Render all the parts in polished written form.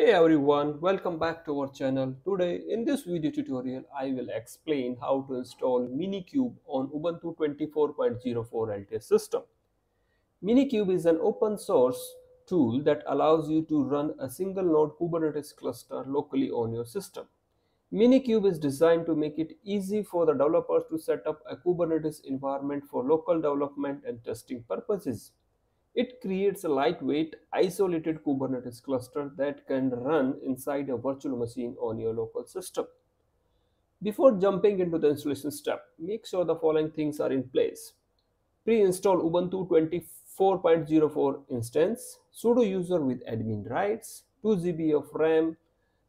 Hey everyone, welcome back to our channel. Today in this video tutorial I will explain how to install Minikube on Ubuntu 24.04 LTS system. Minikube is an open source tool that allows you to run a single node Kubernetes cluster locally on your system. Minikube is designed to make it easy for the developers to set up a Kubernetes environment for local development and testing purposes. It creates a lightweight, isolated Kubernetes cluster that can run inside a virtual machine on your local system. Before jumping into the installation step, make sure the following things are in place. Pre-install Ubuntu 24.04 instance, sudo user with admin rights, 2 GB of RAM,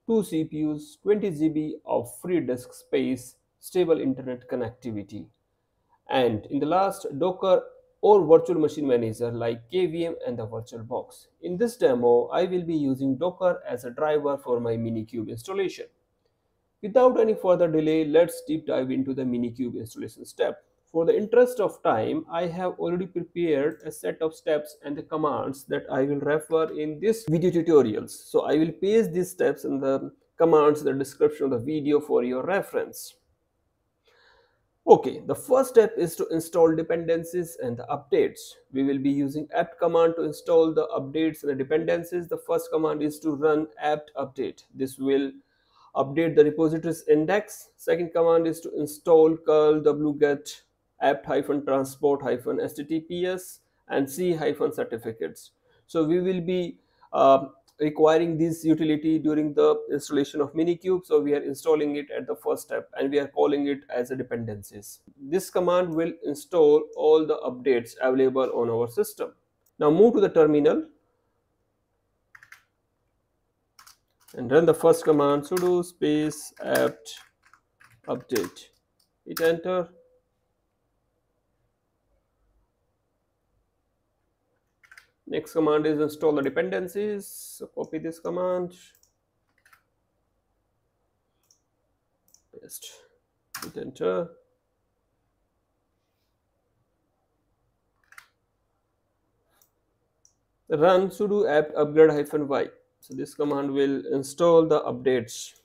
2 CPUs, 20 GB of free disk space, stable internet connectivity. And in the last, Docker or virtual machine manager like KVM and the VirtualBox. In this demo, I will be using Docker as a driver for my Minikube installation. Without any further delay, let's deep dive into the Minikube installation step. For the interest of time, I have already prepared a set of steps and the commands that I will refer in this video tutorials. So I will paste these steps and the commands in the description of the video for your reference. Okay, the first step is to install dependencies and the updates. We will be using apt command to install the updates and the dependencies. The first command is to run apt update. This will update the repository's index. Second command is to install curl wget apt-transport-https and c-certificates. So we will be requiring this utility during the installation of Minikube. So we are installing it at the first step and we are calling it as a dependencies. This command will install all the updates available on our system. Now move to the terminal and run the first command, sudo space apt update. Hit enter. Next command is install the dependencies. So copy this command, paste, hit enter. Run sudo apt upgrade-y. So this command will install the updates.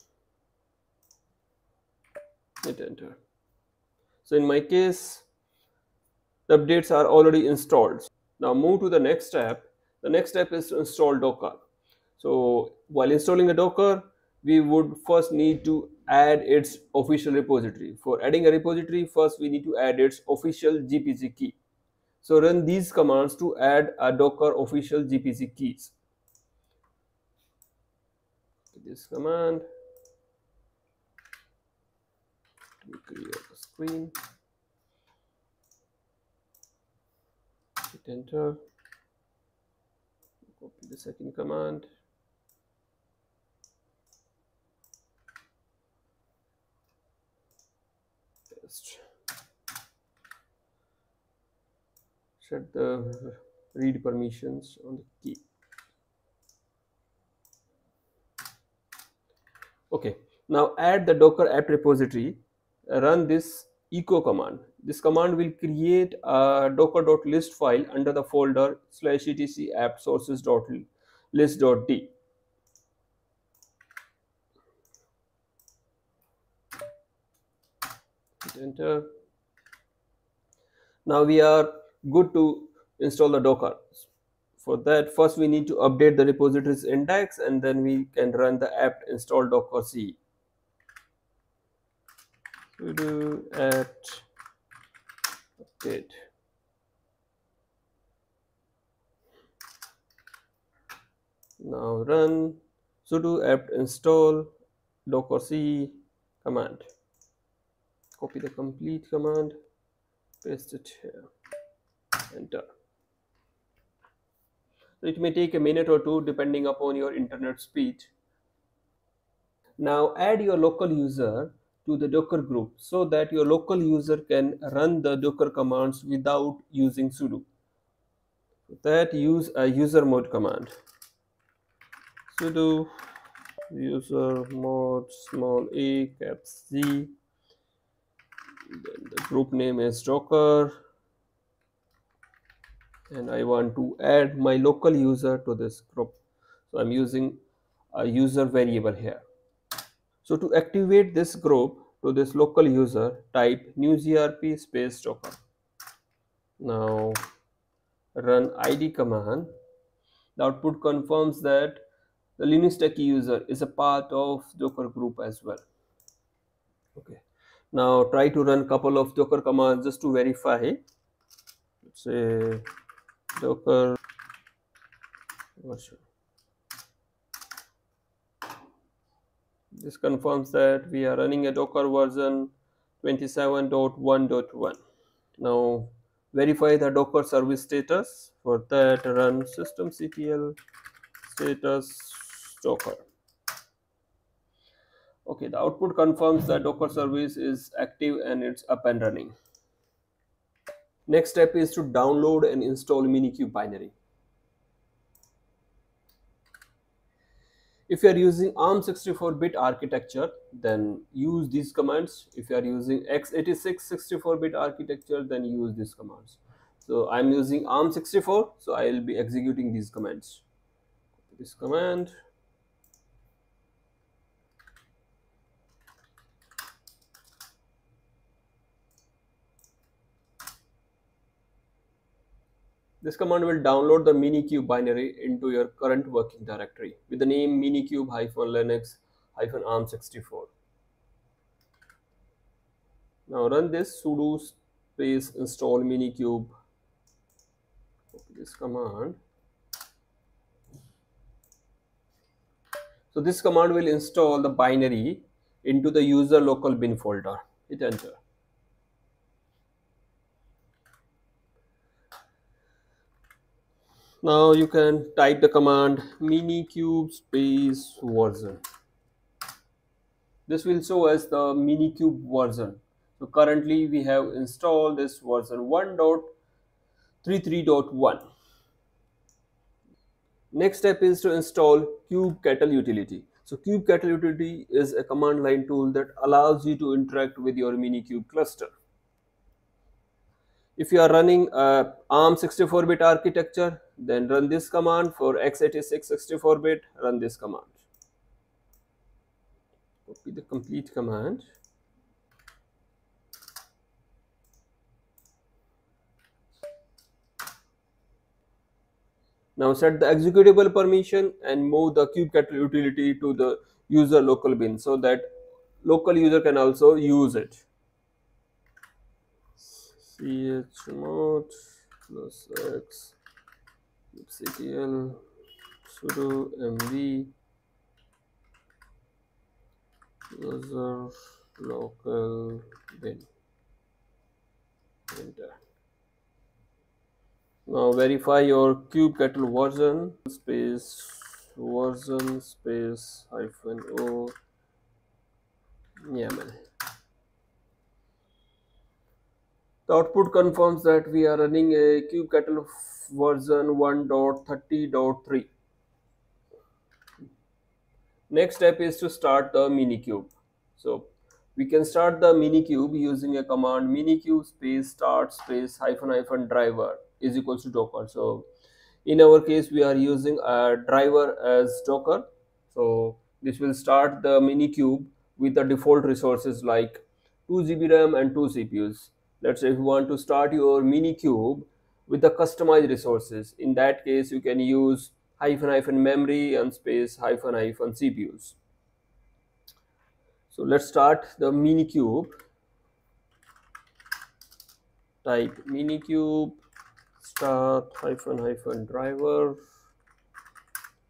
Hit enter. So in my case, the updates are already installed. Now move to the next step. The next step is to install Docker. So while installing the Docker, we would first need to add its official repository. For adding a repository, first we need to add its official GPG key. So run these commands to add a Docker official GPG keys. This command, let me clear the screen. Hit enter. Copy the second command. Paste. Set the read permissions on the key. Okay, now add the Docker apt repository. Run this echo command. This command will create a docker.list file under the folder /etc apt sources.list.d. Hit enter. Now we are good to install the Docker. For that, first we need to update the repository's index and then we can run the apt install docker-ce. Sudo apt update. Now run sudo apt install docker-ce command. Copy the complete command, paste it here, enter. It may take a minute or two depending upon your internet speed. Now add your local user to the Docker group so that your local user can run the Docker commands without using sudo. For that, use a usermod command. Sudo usermod small a caps Z. Then the group name is Docker. And I want to add my local user to this group. So I'm using a user variable here. So to activate this group to this local user, type newgrp space docker. Now run id command. The output confirms that the Linux Techie user is a part of Docker group as well. Okay. Now try to run couple of Docker commands just to verify. Let's say Docker version. This confirms that we are running a Docker version 27.1.1. Now verify the Docker service status. For that, run systemctl status docker. Okay, the output confirms that Docker service is active and it's up and running. Next step is to download and install Minikube binary. If you are using ARM 64-bit architecture, then use these commands. If you are using x86 64-bit architecture, then use these commands. So I'm using ARM 64, so I will be executing these commands. This command. This command will download the Minikube binary into your current working directory with the name minikube-linux-arm64. Now run this sudo space install minikube. Copy this command. So this command will install the binary into the user local bin folder. Hit enter. Now you can type the command minikube space version. This will show us the Minikube version. So currently we have installed this version 1.33.1. Next step is to install Kubectl utility. So Kubectl utility is a command line tool that allows you to interact with your Minikube cluster. If you are running a ARM 64-bit architecture, then run this command. For x86 64-bit, run this command. Copy the complete command. Now set the executable permission and move the Kubectl utility to the user local bin so that local user can also use it. chmod +x kubectl sudo mv user local bin. Enter. Now verify your Kubectl version space -o YAML. The output confirms that we are running a Kubectl version 1.30.3. Next step is to start the Minikube. So we can start the Minikube using a command minikube space start space -- driver is equals to Docker. So in our case, we are using a driver as Docker. So this will start the Minikube with the default resources like 2 GB RAM and 2 CPUs. Let's say if you want to start your Minikube with the customized resources, in that case you can use -- memory and space -- CPUs. So let's start the Minikube. Type minikube start -- driver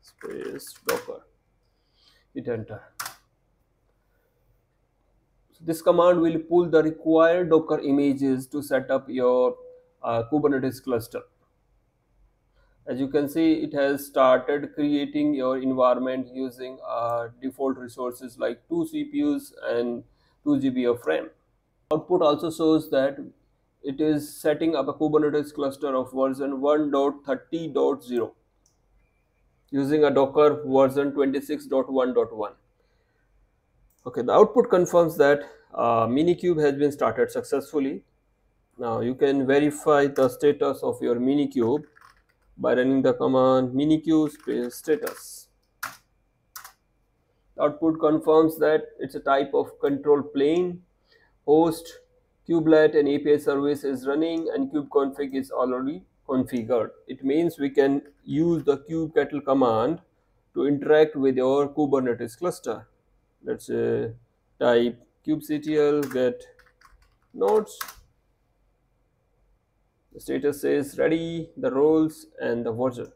space Docker. Hit enter. So this command will pull the required Docker images to set up your Kubernetes cluster. As you can see, it has started creating your environment using default resources like 2 CPUs and 2 GB of RAM. Output also shows that it is setting up a Kubernetes cluster of version 1.30.0 using a Docker version 26.1.1. Okay, the output confirms that Minikube has been started successfully. Now you can verify the status of your Minikube by running the command minikube space status. Output confirms that it's a type of control plane. Host, kubelet and API service is running and kubeconfig is already configured. It means we can use the kubectl command to interact with your Kubernetes cluster. Let's type kubectl get nodes. The status says ready, the roles and the version.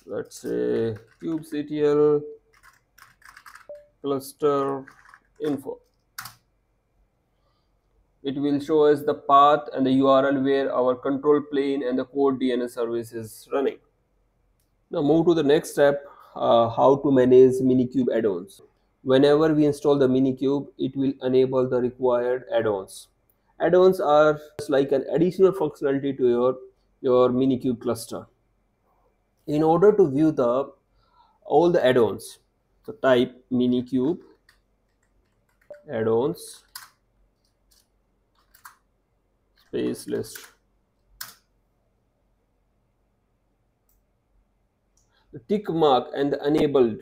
Let's say kubectl cluster info. It will show us the path and the URL where our control plane and the code DNS service is running. Now move to the next step, how to manage Minikube add-ons. Whenever we install the Minikube, it will enable the required add-ons. Add-ons are just like an additional functionality to your Minikube cluster. In order to view all the add-ons, so type Minikube add-ons space list. The tick mark and the enabled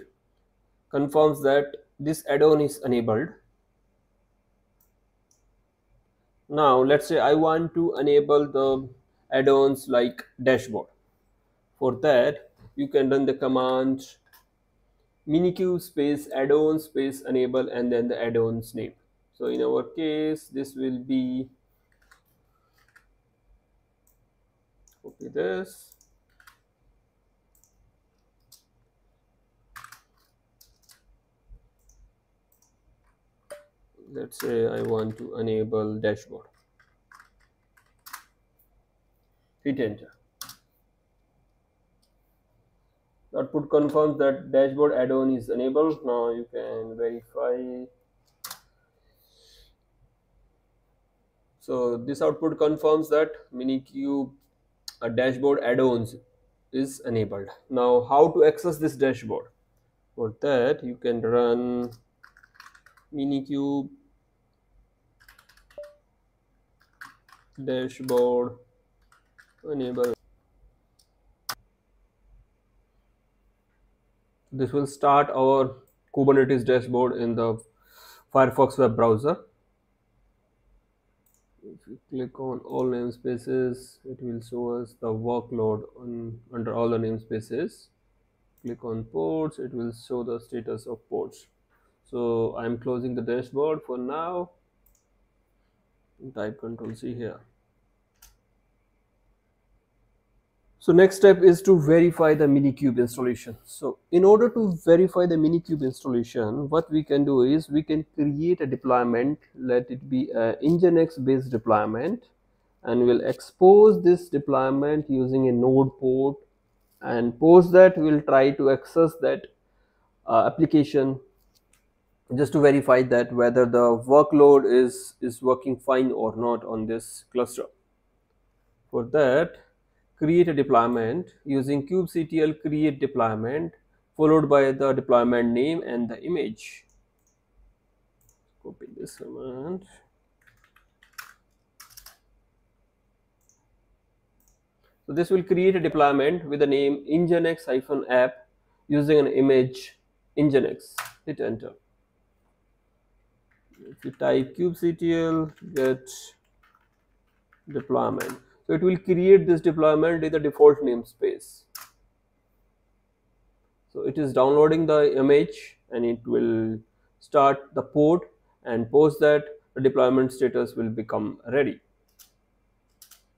confirms that this add-on is enabled. Now let's say I want to enable the add-ons like dashboard. For that you can run the command minikube space add-on space enable and then the add-ons name. So in our case this will be, copy this, let's say I want to enable dashboard, hit enter. Output confirms that dashboard add-on is enabled. Now you can verify. So this output confirms that Minikube dashboard add-ons is enabled. Now how to access this dashboard? For that you can run Minikube dashboard enable. This will start our Kubernetes dashboard in the Firefox web browser. If you click on all namespaces, it will show us the workload under all the namespaces. Click on ports, it will show the status of ports. So I'm closing the dashboard for now. Type Ctrl+C here. So next step is to verify the Minikube installation. So in order to verify the Minikube installation, what we can do is we can create a deployment, let it be a Nginx based deployment, and we'll expose this deployment using a node port, and post that we'll try to access that application just to verify that whether the workload is working fine or not on this cluster. For that, create a deployment using kubectl create deployment followed by the deployment name and the image. Copy this command. So this will create a deployment with the name nginx-app using an image nginx. Hit enter. If you type kubectl get deployment, so it will create this deployment with the default namespace. So it is downloading the image and it will start the port, and post that the deployment status will become ready.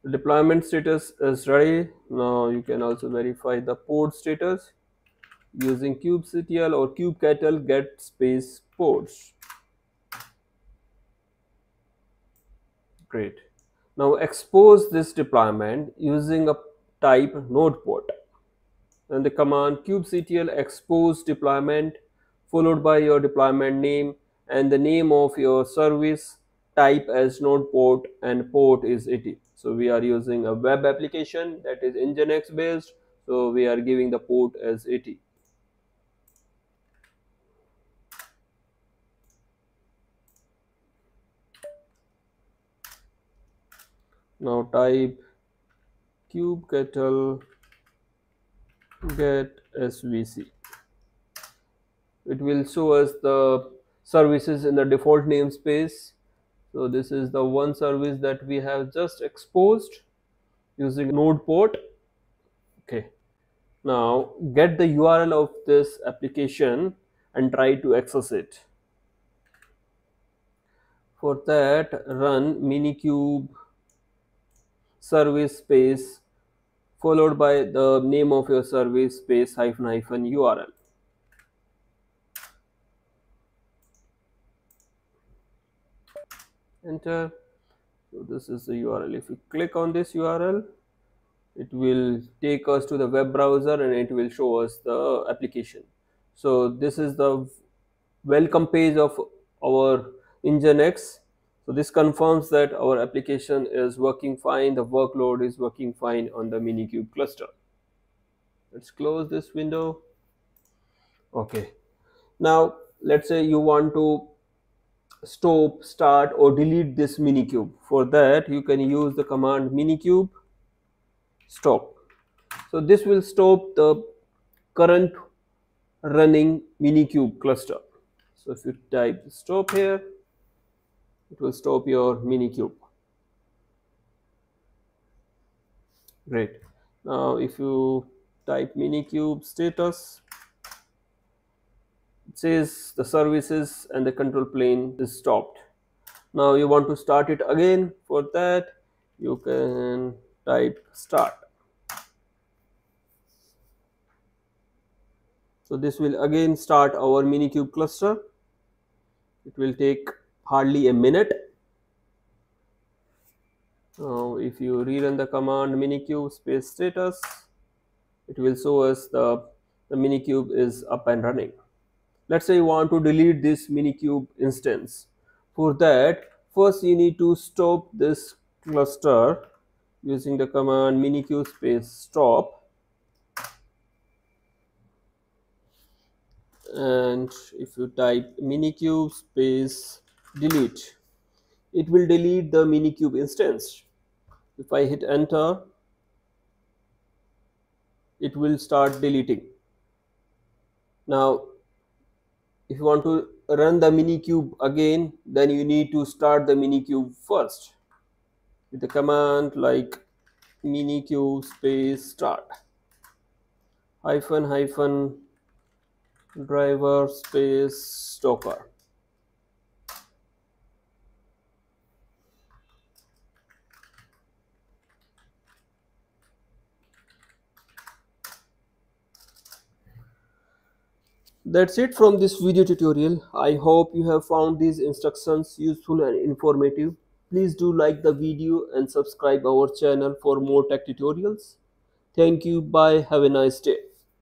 The deployment status is ready. Now you can also verify the port status using kubectl or kubectl get space ports. Great. Now expose this deployment using a type node port, and the command kubectl expose deployment followed by your deployment name and the name of your service, type as node port and port is 80. So we are using a web application that is Nginx based, so we are giving the port as 80. Now type kubectl get svc. It will show us the services in the default namespace. So this is the one service that we have just exposed using node port. Okay, now get the URL of this application and try to access it. For that, run minikube service space followed by the name of your service space hyphen URL. Enter. So this is the URL. If you click on this URL, it will take us to the web browser and it will show us the application. So this is the welcome page of our Nginx. So this confirms that our application is working fine, the workload is working fine on the Minikube cluster. Let's close this window. Okay, now let's say you want to stop, start or delete this Minikube. For that you can use the command minikube stop. So this will stop the current running Minikube cluster. So if you type stop here, it will stop your Minikube. Great. Now if you type Minikube status, it says the services and the control plane is stopped. Now you want to start it again. For that you can type start. So this will again start our Minikube cluster. It will take hardly a minute. Now if you rerun the command minikube space status, it will show us the Minikube is up and running. Let's say you want to delete this Minikube instance. For that, first you need to stop this cluster using the command minikube space stop. And if you type minikube space delete, it will delete the Minikube instance. If I hit enter, it will start deleting. Now if you want to run the Minikube again, then you need to start the Minikube first with the command like minikube space start hyphen driver space docker. That's it from this video tutorial. I hope you have found these instructions useful and informative. Please do like the video and subscribe our channel for more tech tutorials. Thank you. Bye. Have a nice day.